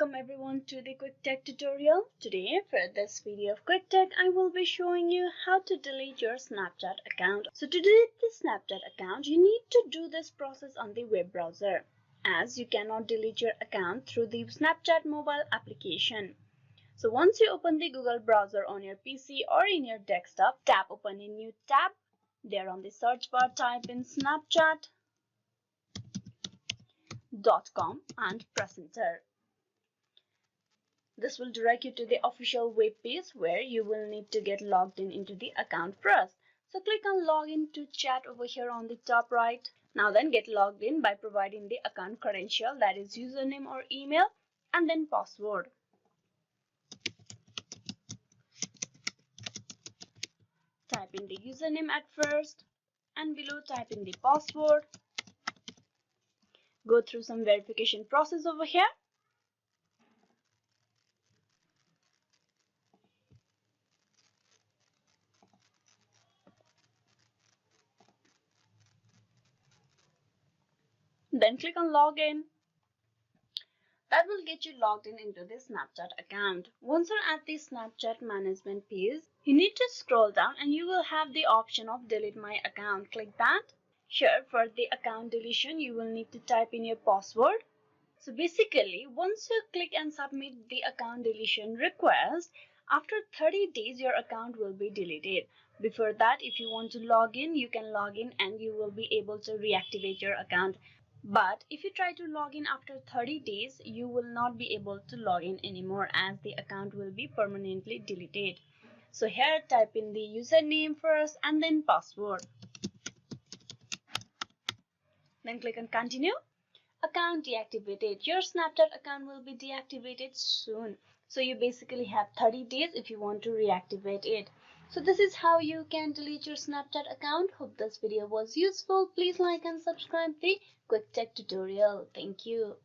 Welcome everyone to the Quick Tech tutorial. Today for this video of Quick Tech, I will be showing you how to delete your Snapchat account. So to delete the Snapchat account, you need to do this process on the web browser, as you cannot delete your account through the Snapchat mobile application. So once you open the Google browser on your PC or in your desktop, tap open a new tab. There on the search bar, type in snapchat.com and press enter. This will direct you to the official web page where you will need to get logged in into the account first. So click on login to chat over here on the top right. Now then get logged in by providing the account credential, that is username or email, and then password. Type in the username at first and below type in the password. Go through some verification process over here. Then click on login. That will get you logged in into the Snapchat account. Once you're at the Snapchat management page, you need to scroll down and you will have the option of delete my account. Click that. Here for the account deletion, you will need to type in your password. So basically, once you click and submit the account deletion request, after 30 days your account will be deleted. Before that, if you want to log in, you can log in and you will be able to reactivate your account. But if you try to log in after 30 days, you will not be able to log in anymore, as the account will be permanently deleted. So here type in the username first and then password. Then click on continue. Account deactivated. Your Snapchat account will be deactivated soon. So you basically have 30 days if you want to reactivate it. So this is how you can delete your Snapchat account. Hope this video was useful. Please like and subscribe the Quick Tech tutorial. Thank you.